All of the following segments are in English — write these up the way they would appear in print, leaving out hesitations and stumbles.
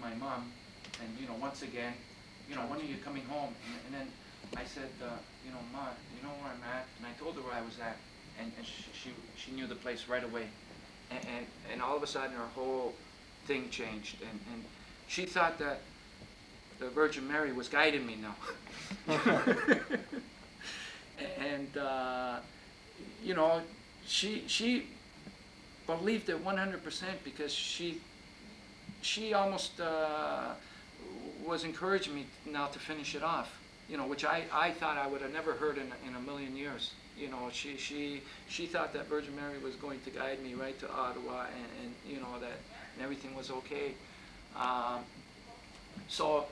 my mom, and once again, when are you coming home? And then I said, Ma, you know where I'm at? And I told her where I was at, and she knew the place right away, and all of a sudden her whole thing changed, and she thought that the Virgin Mary was guiding me now. And she believed it 100% because she almost was encouraging me now to finish it off, which I thought I would have never heard in a million years. She thought that Virgin Mary was going to guide me right to Ottawa, and that everything was okay. So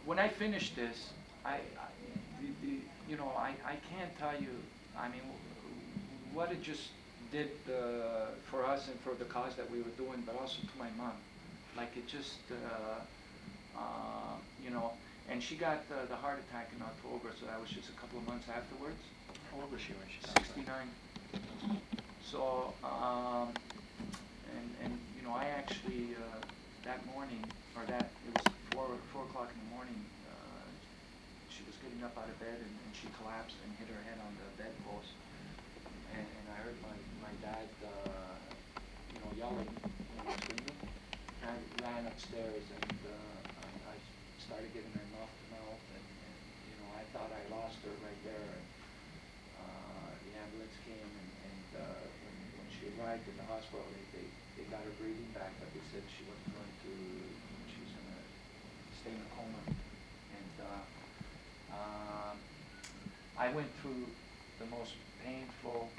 when I finished this, I can't tell you, I mean, what it just did for us and for the cause that we were doing, but also to my mom. Like it just, and she got the heart attack in October, so that was just a couple of months afterwards. How old was she when she got 69. So, I actually, that morning, it was 4 o'clock in the morning, she was getting up out of bed and she collapsed and hit her head on the bedpost. And I heard my dad, yelling, screaming. I ran upstairs and I started giving her mouth to mouth, and I thought I lost her right there. And the ambulance came, and when she arrived in the hospital, they got her breathing back, but they said she wasn't going to. She was going to stay in a coma. And I went through the most painful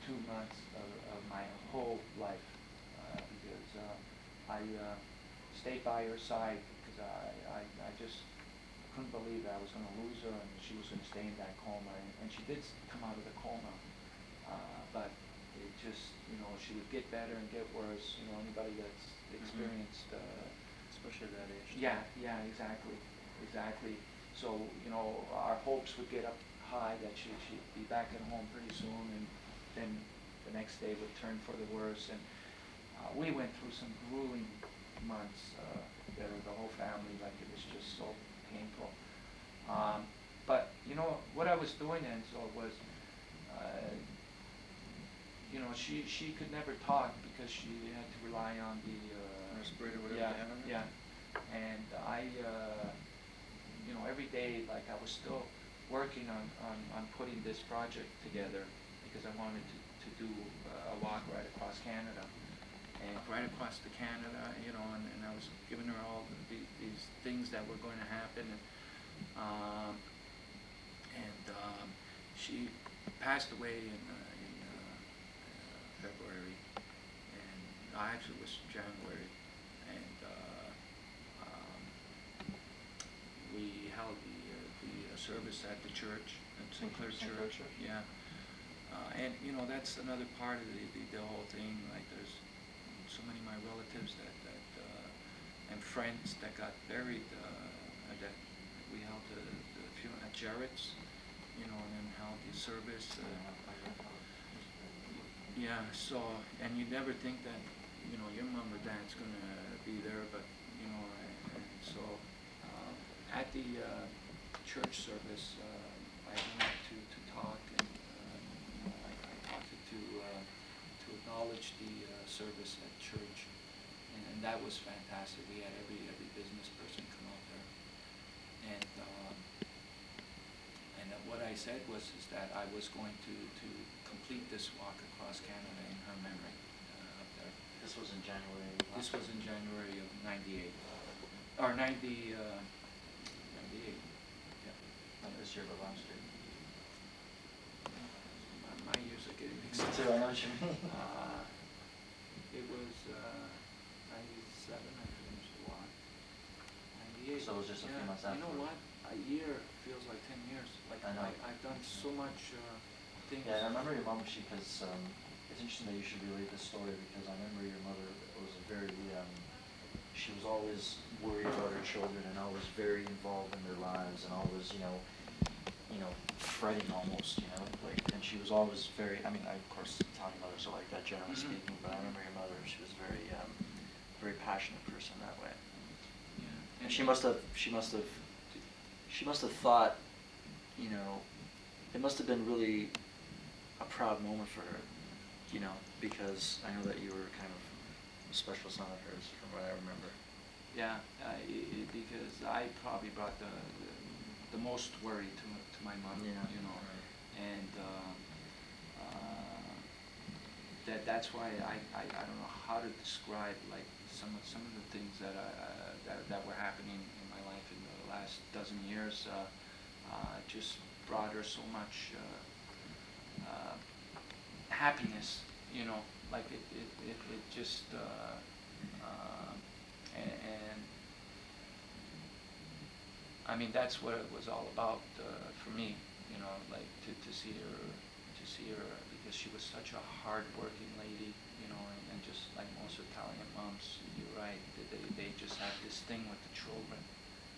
2 months of my whole life, because I stayed by her side because I just couldn't believe that I was going to lose her and she was going to stay in that coma. And she did come out of the coma, but it just, she would get better and get worse. Anybody that's experienced, especially at that age. Yeah, exactly. So, our hopes would get up high that she'd be back at home pretty soon, and then the next day would turn for the worse. And we went through some grueling months, the whole family, like it was just so painful. But, what I was doing then, so was, she could never talk because she had to rely on the respirator, whatever. Yeah. And I, every day, like I was still working on putting this project together because I wanted to do a walk right across Canada. And right across to Canada, and I was giving her all these things that were going to happen. And she passed away in February, and actually it was January, and we held the service at the church, at St. Clair Church. Yeah, and that's another part of the whole thing. Like there's so many of my relatives that and friends that got buried. That we held the funeral at Jarrett's, and then held the service. Yeah, so, and you never think that, your mom or dad's going to be there, but, and so at the church service, I went to talk, and I talked to acknowledge the service at church, and that was fantastic. We had every business person come out there, and what I said was that I was going to complete this walk across Canada in her memory up there. This was in January. This was in January of '98, or 98. Yeah. Not this year, but last year. My years are getting mixed up. Me too. I know what you mean. It was 97. I finished the walk. 98. So it was just a few months after. You know what? A year feels like 10 years. Like I know. I've done so much things. Yeah, I remember your mom, because it's interesting that you should relate this story, because I remember your mother was she was always worried about her children and always very involved in their lives and always, fretting almost, like, and she was always very, I mean, of course, Italian mothers are like that, generally speaking, but I remember your mother, she was very, very passionate person that way. Yeah. And she must have thought, you know, it must have been really a proud moment for her, you know, because I know that you were kind of a special son of hers, from what I remember. Yeah, because I probably brought the most worry to my mom, Yeah, you know, right. and that's why I don't know how to describe like some of the things that were happening in my life in the last dozen years. Just brought her so much happiness, you know, like it just and I mean that's what it was all about for me, you know, like to see her because she was such a hard-working lady, you know, and just like most Italian moms, you're right, they just have this thing with the children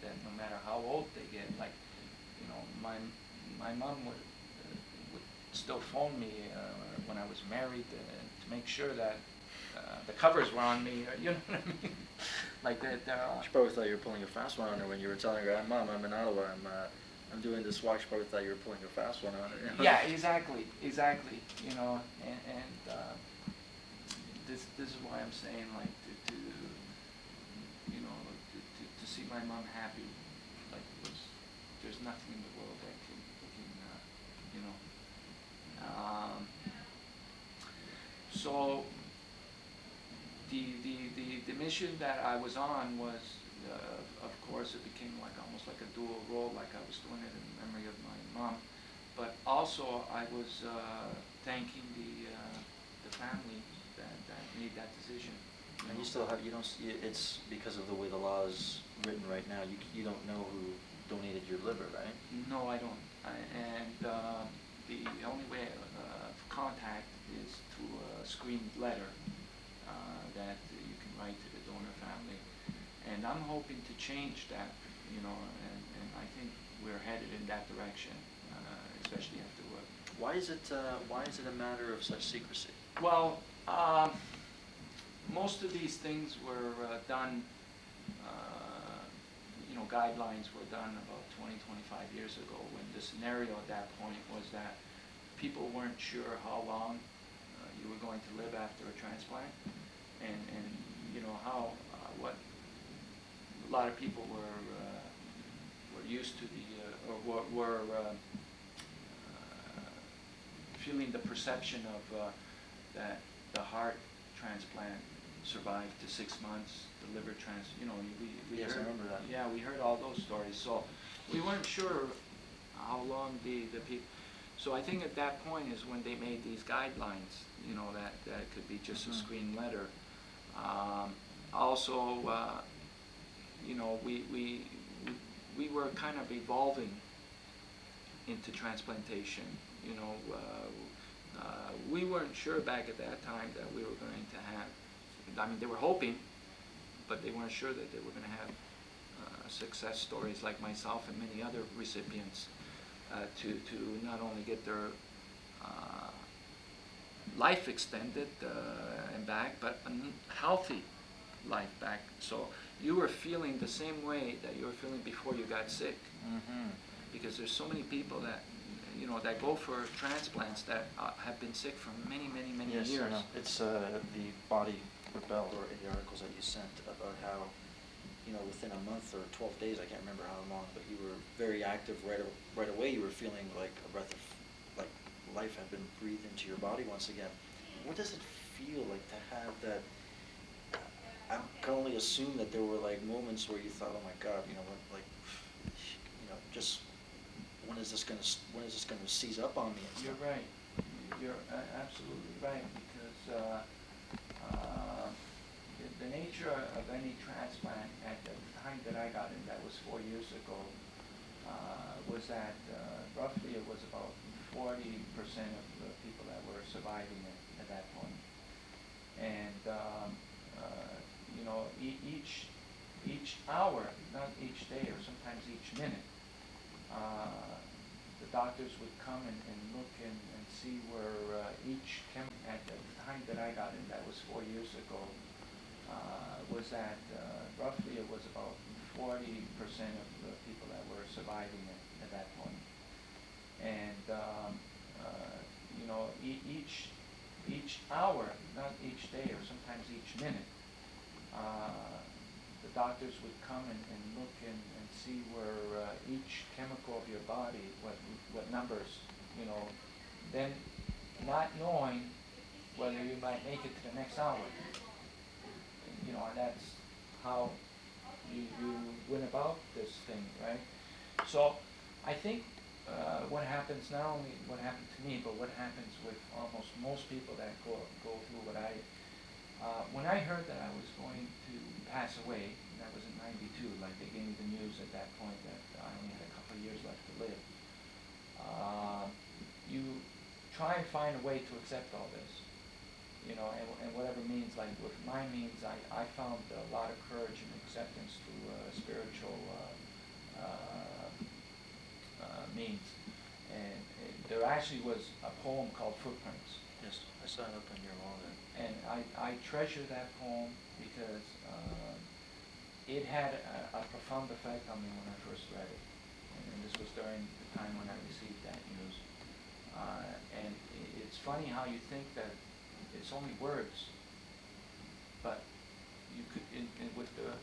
that no matter how old they get, like, you know, my mom would still phone me when I was married to make sure that the covers were on me, you know what I mean? Like that. She probably thought you were pulling a fast one on her when you were telling her, "Mom, I'm in Ottawa. I'm doing this walk." She probably thought you were pulling a fast one on her. You know? Yeah, exactly. You know, and this is why I'm saying like to you know to see my mom happy, like there's nothing in the world that can you know. So the mission that I was on was, of course, it became like almost like a dual role, like I was doing it in memory of my mom, but also I was thanking the family that made that decision. And you still have, you don't, it's because of the way the law is written right now, you don't know who donated your liver, right? No, I don't. And the only way of contact is through a screened letter that you can write to the donor family. And I'm hoping to change that, you know, and I think we're headed in that direction, especially after what. Why is it a matter of such secrecy? Well, most of these things were done, you know, guidelines were done about 20, 25 years ago when the scenario at that point was that people weren't sure how long you were going to live after a transplant, and you know how what a lot of people were used to or were feeling the perception of that the heart transplant survived to 6 months, the liver you know, we Yes, heard, I remember that. Yeah, we heard all those stories, so we weren't sure how long the people. So I think at that point is when they made these guidelines, you know, that it could be just a screen letter. Also, you know, we were kind of evolving into transplantation. You know, we weren't sure back at that time that we were going to have. I mean, they were hoping, but they weren't sure that they were going to have success stories like myself and many other recipients to not only get their life extended and back, but a healthy life back. So you were feeling the same way that you were feeling before you got sick. Mm-hmm. Because there's so many people that, you know, that go for transplants that have been sick for many Yes, years. I know. It's the body rebelled, or in the articles that you sent about how, you know, within a month or 12 days, I can't remember how long, but you were very active right away. You were feeling like a breath of, like life had been breathed into your body once again. What does it feel like to have that? I can only assume that there were like moments where you thought, oh my God, you know, like, you know, just when is this gonna seize up on me? You're right. You're absolutely right, because the nature of any transplant at the time that I got in, that was 4 years ago, was that roughly it was about 40% of the people that were surviving it at that point. And you know, each hour, not each day, or sometimes each minute, the doctors would come and look and see where each at the time that I got in, that was 4 years ago, was that roughly it was about 40% of the people that were surviving at that point. And you know, each hour, not each day, or sometimes each minute, the doctors would come and look and see where each chemical of your body, what numbers, you know, then not knowing whether you might make it to the next hour. You know, and that's how you went about this thing, right? So I think what happens, not only what happened to me, but what happens with almost most people that go through what I, when I heard that I was going to pass away, and that was in '92, like they gave me the news at that point that I only had a couple of years left to live, you try and find a way to accept all this, you know, and whatever means, like with my means, I found a lot of courage and acceptance through spiritual means. And there actually was a poem called Footprints. Yes, I saw it up on your wall there. And I treasure that poem because it had a profound effect on me when I first read it. And this was during the time when I received that news. And it's funny how you think that it's only words, but you could, with the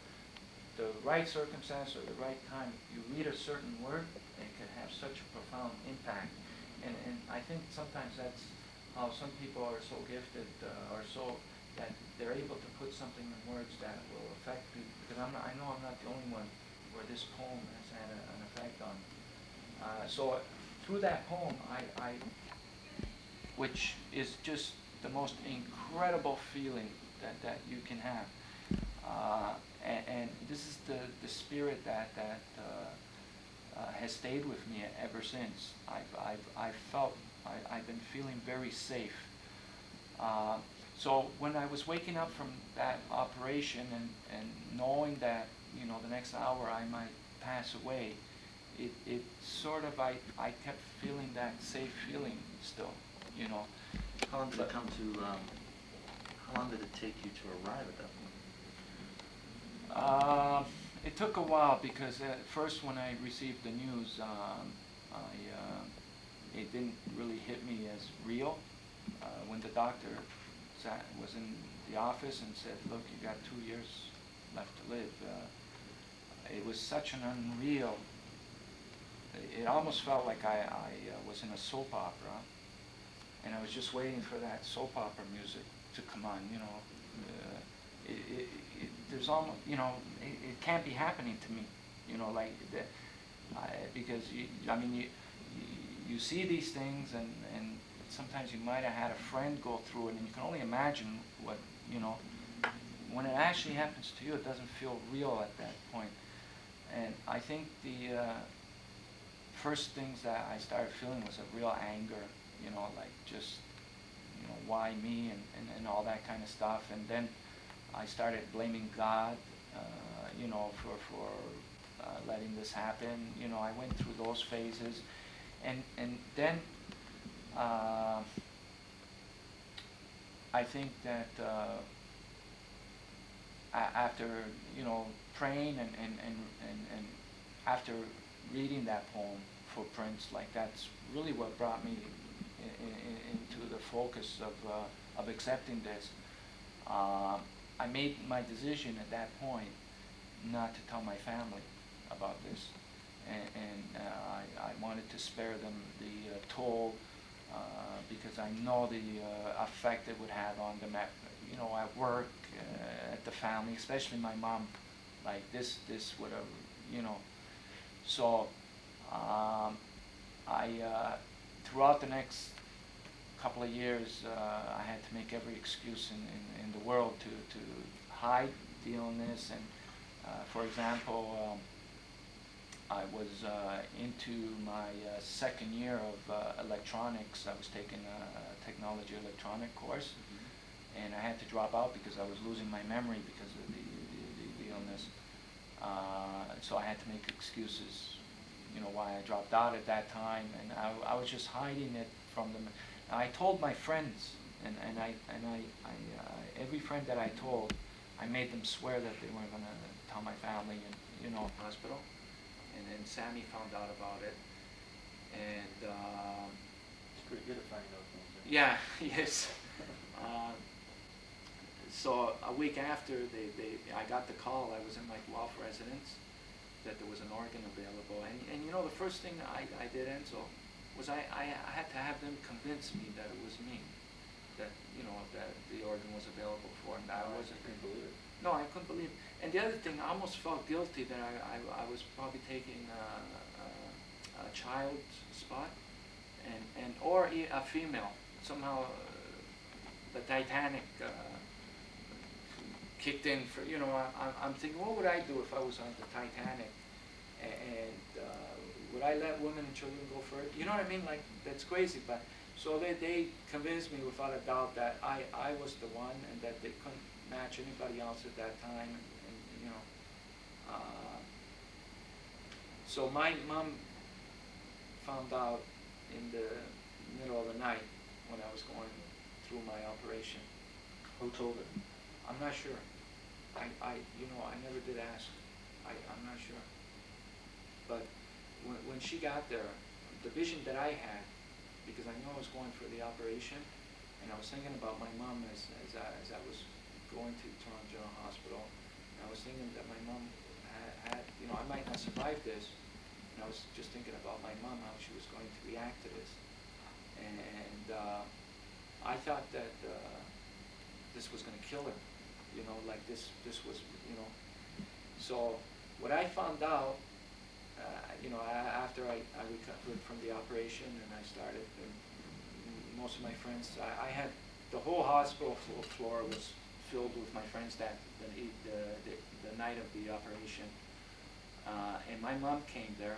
right circumstance or the right time, you read a certain word, and it can have such a profound impact. And I think sometimes that's how some people are so gifted, or so that they're able to put something in words that will affect people. Because I know I'm not the only one where this poem has had an effect on. So through that poem, which is just the most incredible feeling that you can have. And this is the spirit that has stayed with me ever since. I've been feeling very safe. So when I was waking up from that operation and knowing that, you know, the next hour I might pass away, it sort of, I kept feeling that safe feeling still, you know. How long did it come to, how long did it take you to arrive at that point? It took a while because at first when I received the news, it didn't really hit me as real. When the doctor was in the office and said, look, you got 2 years left to live, it was such an unreal, it almost felt like I was in a soap opera, and I was just waiting for that soap opera music to come on, you know. There's almost, you know, it can't be happening to me, you know, like that, because you see these things, and sometimes you might have had a friend go through it, and you can only imagine what, you know, when it actually happens to you, it doesn't feel real at that point. And I think the first things that I started feeling was a real anger, you know, like just, you know, why me, and all that kind of stuff. And then I started blaming God, you know, for letting this happen. You know, I went through those phases, and then I think that after, you know, praying and after reading that poem, Footprints, like that's really what brought me into the focus of accepting this. I made my decision at that point not to tell my family about this, and I wanted to spare them the toll, because I know the effect it would have on them at, you know, at work, at the family, especially my mom. Like this would have, you know. So throughout the next couple of years, I had to make every excuse in the world to hide the illness. And for example, I was into my second year of electronics. I was taking a technology electronic course, and I had to drop out because I was losing my memory because of the illness. So I had to make excuses, you know, why I dropped out at that time, and I was just hiding it from them. I told my friends, and I every friend that I told, I made them swear that they weren't gonna tell my family in, hospital. And then Sammy found out about it. And, It's pretty good at finding out things. Right? yeah, yes. So a week after I got the call, I was in my Guelph residence, that there was an organ available. And the first thing I did, Enzo, was I had to have them convince me that it was me, that, that the organ was available for, and I wasn't. I couldn't believe it. No, I couldn't believe it. And the other thing, I almost felt guilty that I was probably taking a child's spot, or a female. Somehow the Titanic kicked in for, I'm thinking, what would I do if I was on the Titanic? And would I let women and children go first? You know what I mean? Like, that's crazy. But so they convinced me without a doubt that I was the one, and that they couldn't match anybody else at that time. So my mom found out in the middle of the night when I was going through my operation. Who told her? I'm not sure. I never did ask. I'm not sure. But when she got there, the vision that I had, because I knew I was going for the operation, and I was thinking about my mom as I was going to Toronto General Hospital, and I was thinking that my mom had, I might not survive this, and I was just thinking about my mom, how she was going to react to this. And I thought that this was going to kill her, like this was, So what I found out, after I recovered from the operation and I started, and most of my friends, I had, the whole hospital floor was filled with my friends the night of the operation. And my mom came there,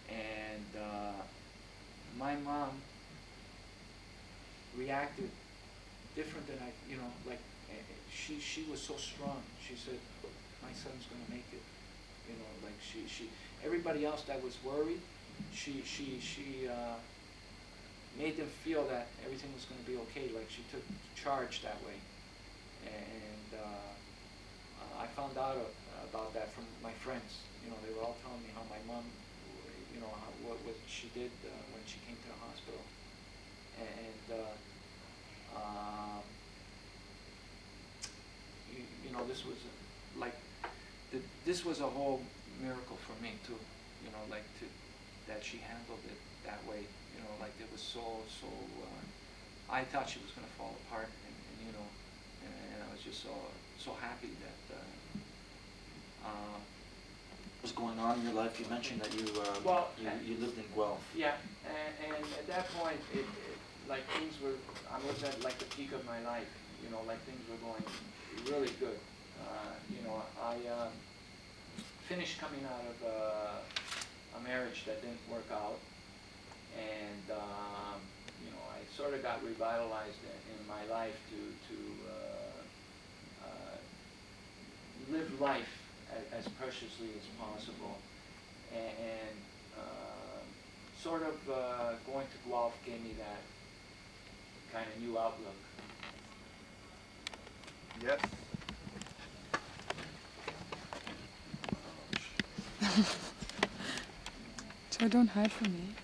and my mom reacted different than she was so strong. She said, my son's going to make it. Like everybody else that was worried, she made them feel that everything was going to be okay. Like, she took charge that way. And I found out about that from my friends. They were all telling me how my mom, what she did when she came to the hospital. And this was like, this was a whole miracle for me too. That she handled it that way. Like, it was so. I thought she was going to fall apart, and I was just so happy that. What was going on in your life? You mentioned that you lived in Guelph. Yeah, and at that point, like, things were. I was at like the peak of my life. Like, things were going really good. I finished coming out of a marriage that didn't work out, and I sort of got revitalized in my life to live life as preciously as possible, and sort of going to Guelph gave me that kind of new outlook. Yes. Joe, don't hide from me.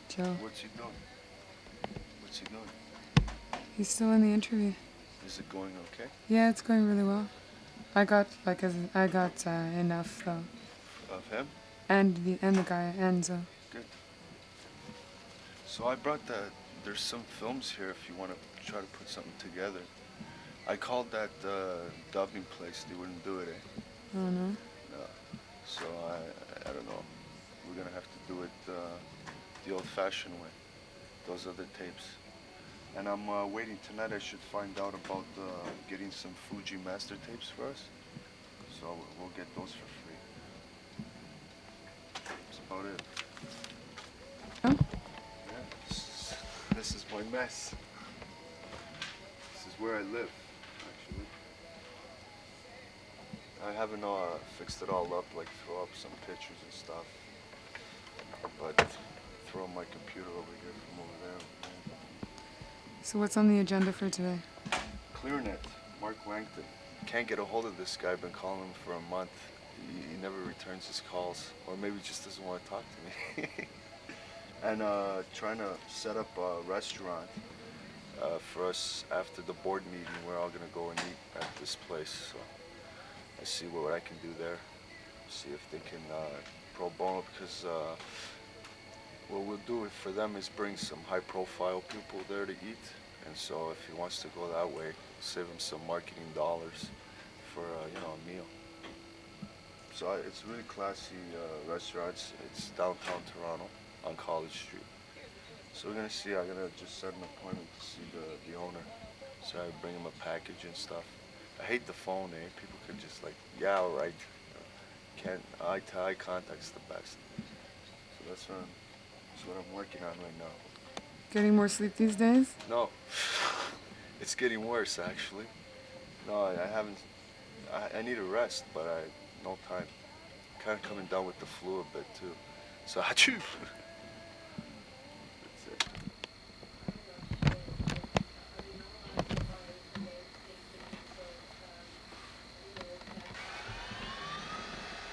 Joe. What's he doing? What's he doing? He's still in the interview. Is it going okay? Yeah, it's going really well. I got enough though. Of him? And the guy, Enzo. Good. So I brought there's some films here if you want to try to put something together. I called that dubbing place. They wouldn't do it, eh? I don't know. No. So I don't know. We're gonna have to do it the old-fashioned way. Those other tapes. And I'm waiting tonight. I should find out about getting some Fuji master tapes for us. So we'll get those for free. That's about it. Oh? Yeah, this is my mess. This is where I live. I haven't fixed it all up, like throw up some pictures and stuff. But throw my computer over here from over there. So what's on the agenda for today? ClearNet, Mark Langton. Can't get a hold of this guy. I've been calling him for a month. He never returns his calls, or maybe he just doesn't want to talk to me. And trying to set up a restaurant for us after the board meeting. We're all gonna go and eat at this place. So I see what I can do there. See if they can pro bono, because what we'll do for them is bring some high-profile people there to eat. And so if he wants to go that way, save him some marketing dollars for a meal. So it's really classy restaurants. It's downtown Toronto on College Street. So we're gonna see. I'm gonna just set an appointment to see the owner. So I bring him a package and stuff. I hate the phone, eh? People can just like, yeah, all right. Can't eye-to-eye contact's the best. So that's what I'm working on right now. Getting more sleep these days? No, it's getting worse actually. No, I haven't. I need a rest, but no time. Kind of coming down with the flu a bit too. So achoo.